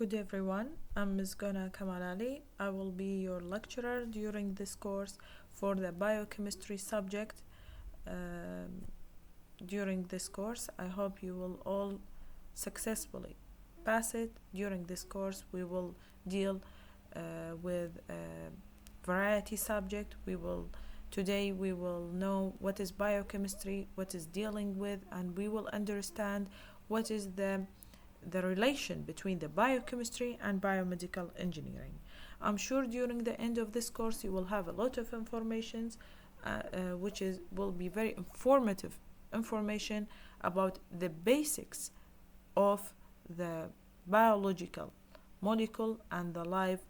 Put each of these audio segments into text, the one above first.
Good day everyone, I'm Ms. Gona K. I will be your lecturer during this course for the biochemistry subject. During this course, I hope you will all successfully pass it. During this course, we will deal with a variety subject. Today we will know what is biochemistry, what is dealing with, and we will understand what is the relation between the biochemistry and biomedical engineering. I'm sure during the end of this course you will have a lot of information which will be very informative information about the basics of the biological molecule and the life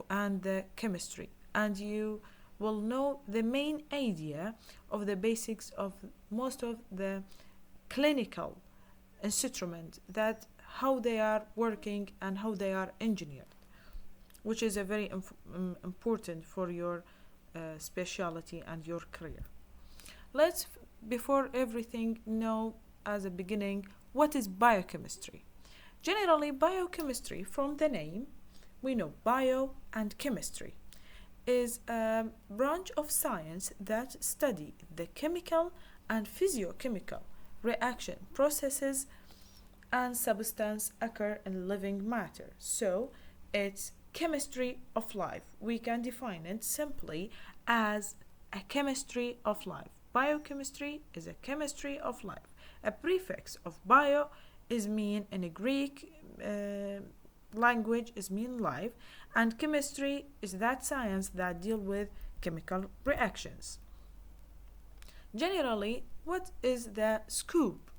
and the chemistry, and you will know the main idea of the basics of most of the clinical instrument, that how they are working and how they are engineered, which is a very important for your specialty and your career. Let's before everything know as a beginning what is biochemistry. Generally, biochemistry, from the name we know bio and chemistry, is a branch of science that study the chemical and physiochemical reaction processes and substance occur in living matter. So it's chemistry of life. We can define it simply as a chemistry of life. Biochemistry is a chemistry of life. A prefix of bio is mean in a Greek language is mean life, and chemistry is that science that deal with chemical reactions. Generally, what is the scope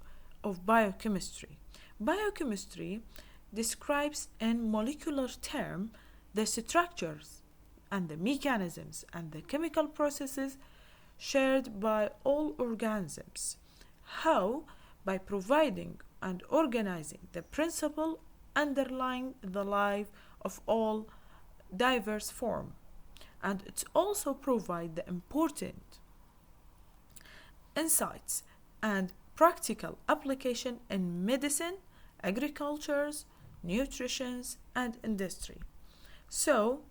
of biochemistry? Biochemistry describes in molecular term the structures and the mechanisms and the chemical processes shared by all organisms. How? By providing and organizing the principle underlying the life of all diverse form, and it also provide the important insights and practical application in medicine, agriculture, nutrition, and industry. So,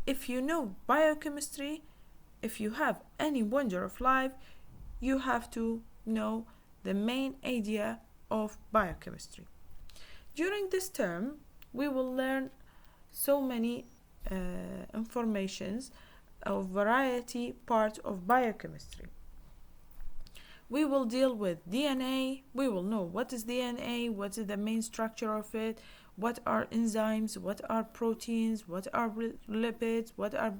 if you know biochemistry, if you have any wonder of life, you have to know the main idea of biochemistry. During this term, we will learn so many informations of variety part of biochemistry. We will deal with DNA. We will know what is DNA, what is the main structure of it, what are enzymes, what are proteins, what are lipids, what are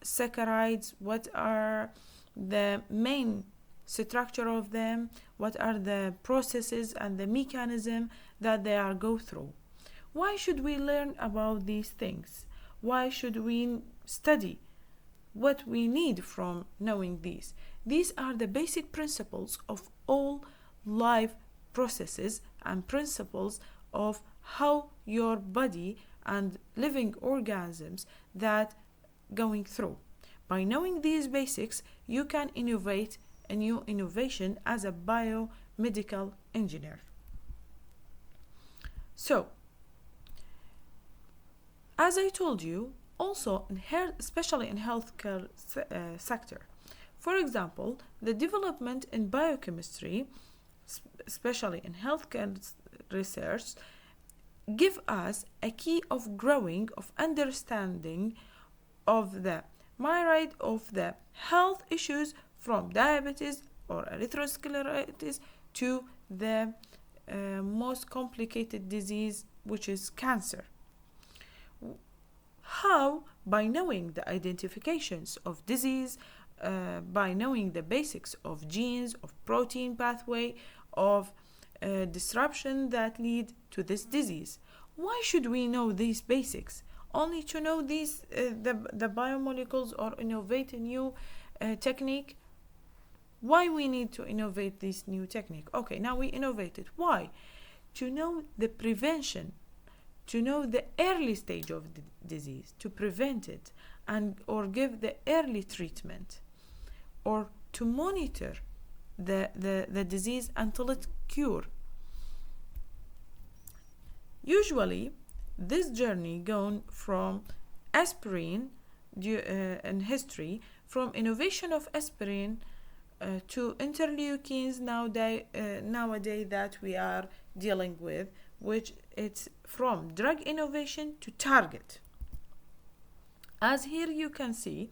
saccharides, what are the main structure of them, what are the processes and the mechanism that they are go through. Why should we learn about these things? Why should we study? What we need from knowing these? These are the basic principles of all life processes and principles of how your body and living organisms that going through. By knowing these basics, you can innovate a new innovation as a biomedical engineer. So, as I told you, also especially in healthcare sector. For example, the development in biochemistry, especially in healthcare research, give us a key of growing, of understanding of the myriad of the health issues from diabetes or atherosclerosis to the most complicated disease, which is cancer. How? By knowing the identifications of disease, by knowing the basics of genes, of protein pathway, of disruption that lead to this disease. Why should we know these basics? Only to know these the biomolecules or innovate a new technique? Why we need to innovate this new technique? Okay, now we innovated. Why? To know the prevention, to know the early stage of the disease, to prevent it and or give the early treatment, or to monitor the disease until it's cured. Usually, this journey gone from aspirin in history, from innovation of aspirin to interleukins nowadays that we are dealing with, which it's from drug innovation to target. As here you can see,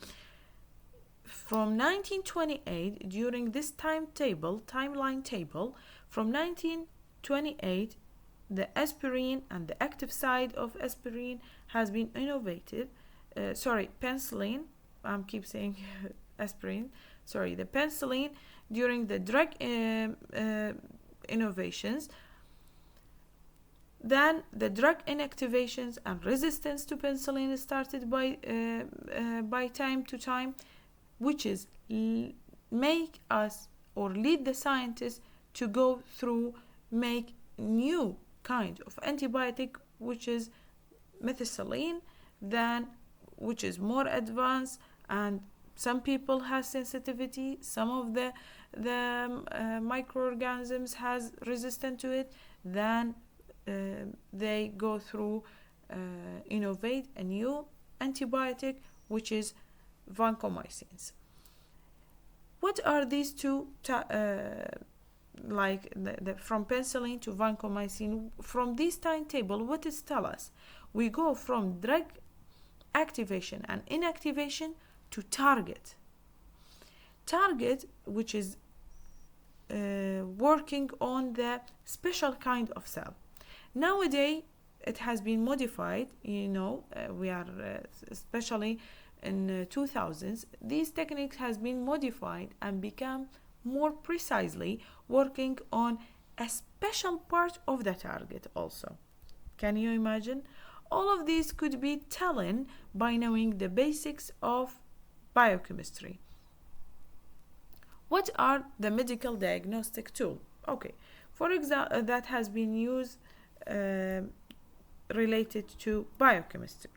from 1928, during this timeline table, from 1928, the aspirin and the active side of aspirin has been innovated. Penicillin. I keep saying aspirin. The penicillin during the drug innovations. Then the drug inactivations and resistance to penicillin started by time to time, which is make us or lead the scientists to go through make new kind of antibiotic, which is methicillin, then which is more advanced, and some people have sensitivity, some of the microorganisms has resistant to it, then they go through innovate a new antibiotic, which is vancomycins. What are these two like from penicillin to vancomycin? From this timetable, what is tell us? We go from drug activation and inactivation to target, which is working on the special kind of cell. Nowadays it has been modified, we are especially in 2000s, these techniques has been modified and become more precisely working on a special part of the target also. Can you imagine? All of these could be telling by knowing the basics of biochemistry. What are the medical diagnostic tools? Okay, for example, that has been used related to biochemistry.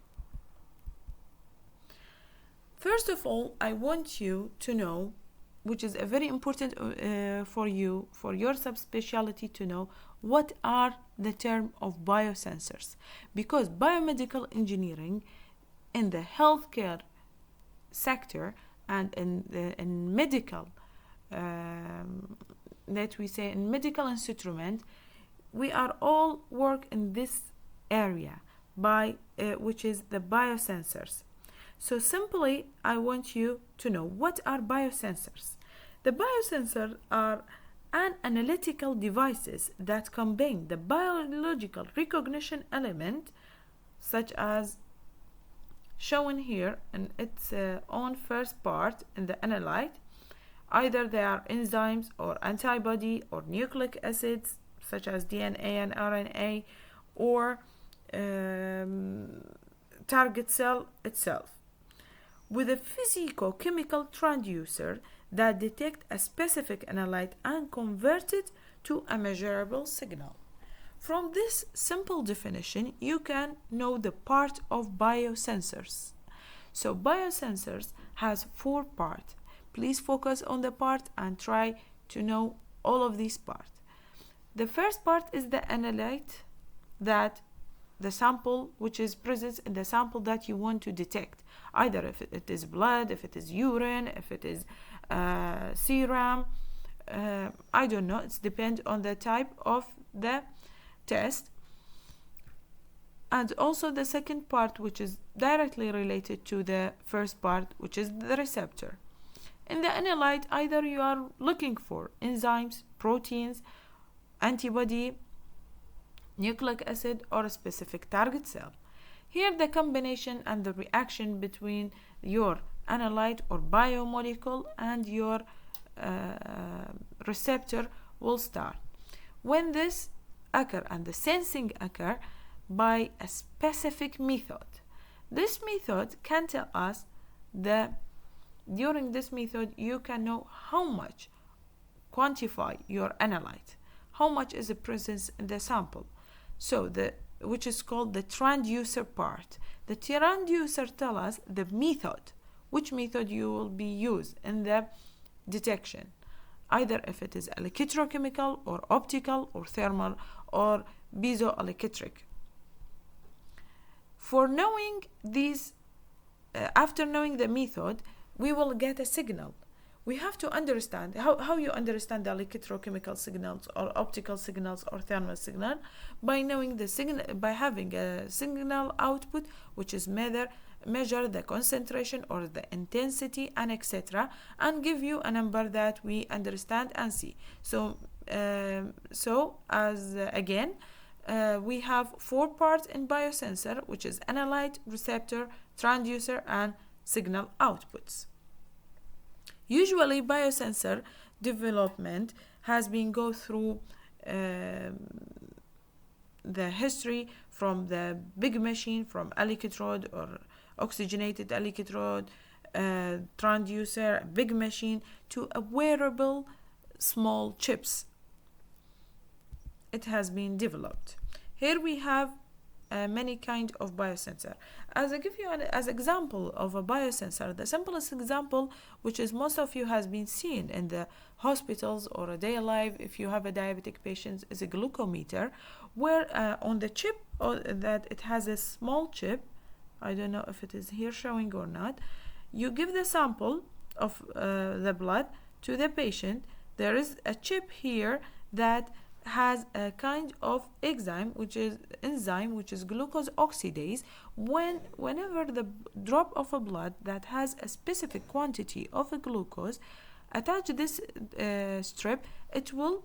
First of all, I want you to know, which is a very important for you, for your subspecialty to know, what are the term of biosensors, because biomedical engineering in the healthcare sector and in medical let we say in medical instrument, we are all work in this area by which is the biosensors. So simply I want you to know what are biosensors. The biosensors are an analytical devices that combine the biological recognition element, such as shown here in its own first part in the analyte. Either they are enzymes or antibody or nucleic acids such as DNA and RNA, or target cell itself, with a physico-chemical transducer that detect a specific analyte and convert it to a measurable signal. From this simple definition, you can know the part of biosensors. So biosensors has 4 parts. Please focus on the part and try to know all of these parts. The first part is the analyte, that the sample which is present in the sample that you want to detect, either if it is blood, if it is urine, if it is serum, I don't know, it depends on the type of the test. And also the second part, which is directly related to the first part, which is the receptor. In the analyte, either you are looking for enzymes, proteins, antibody, nucleic acid, or a specific target cell. Here the combination and the reaction between your analyte or biomolecule and your receptor will start. When this occur and the sensing occur by a specific method, this method can tell us during this method you can know how much quantify your analyte, how much is the presence in the sample. So which is called the transducer part. The transducer tell us the method, which method you will be used in the detection, either if it is electrochemical or optical or thermal or piezoelectric. For knowing these, after knowing the method, we will get a signal. We have to understand how you understand the electrochemical signals or optical signals or thermal signal, by knowing the signal, by having a signal output which is measure the concentration or the intensity and etc., and give you a number that we understand and see. So again, we have 4 parts in biosensor, which is analyte, receptor, transducer, and signal outputs. Usually biosensor development has been go through the history from the big machine, from electrode or oxygenated electrode, transducer, big machine, to a wearable small chips. It has been developed. Here we have many kind of biosensor. As I give you as example of a biosensor, the simplest example, which is most of you has been seen in the hospitals or a day life if you have a diabetic patient, is a glucometer, where on the chip, that it has a small chip. I don't know if it is here showing or not. You give the sample of the blood to the patient. There is a chip here that has a kind of enzyme which is glucose oxidase. Whenever the drop of a blood that has a specific quantity of a glucose attach this strip, it will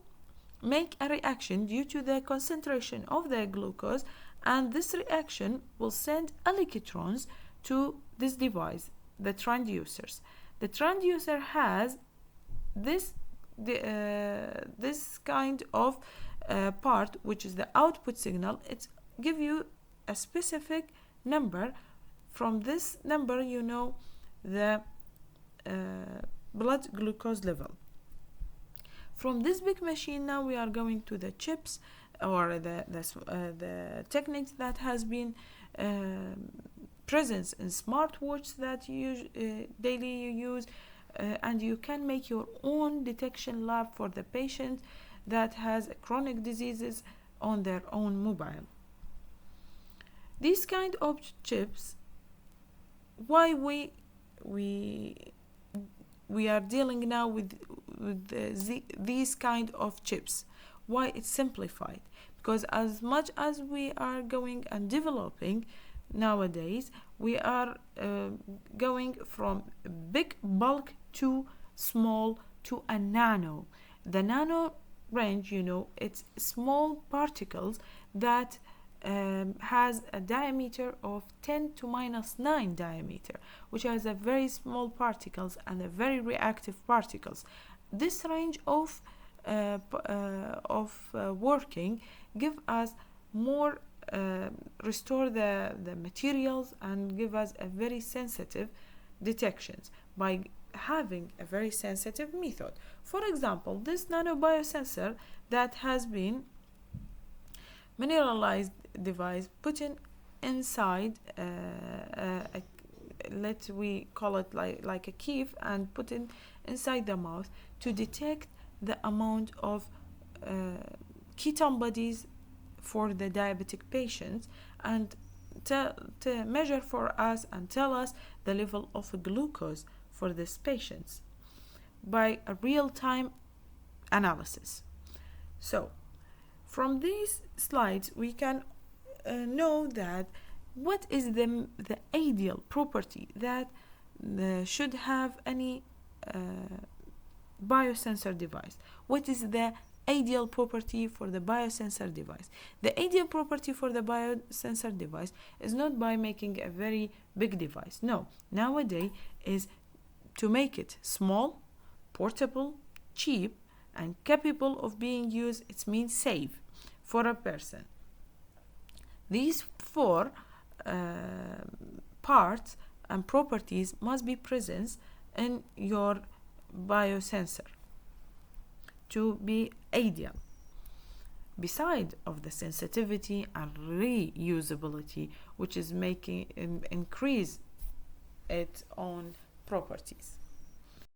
make a reaction due to the concentration of the glucose, and this reaction will send electrons to this device, the transducers. The transducer has this kind of part, which is the output signal. It give you a specific number. From this number you know the blood glucose level. From this big machine, now we are going to the chips, or the techniques that has been present in smartwatch that you daily you use, and you can make your own detection lab for the patient that has chronic diseases on their own mobile. These kind of chips, why we are dealing now with these kind of chips, why it's simplified? Because as much as we are going and developing nowadays, we are going from big bulk to small to a nano. The nano range, you know, it's small particles that has a diameter of 10 to minus 9 diameter, which has a very small particles and a very reactive particles. This range of working give us more, restore the materials and give us a very sensitive detections by having a very sensitive method. For example, this nanobiosensor that has been mineralized device put in inside we call it like a key, and put in inside the mouth to detect the amount of ketone bodies for the diabetic patients, and to measure for us and tell us the level of glucose for these patients by a real-time analysis. So from these slides we can know that what is the ideal property that should have any biosensor device. What is the ideal property for the biosensor device? The ideal property for the biosensor device is not by making a very big device. No, nowadays is to make it small, portable, cheap, and capable of being used. It means safe for a person. These 4 parts and properties must be present in your biosensor to be ideal, beside of the sensitivity and reusability, which is making increase its own properties.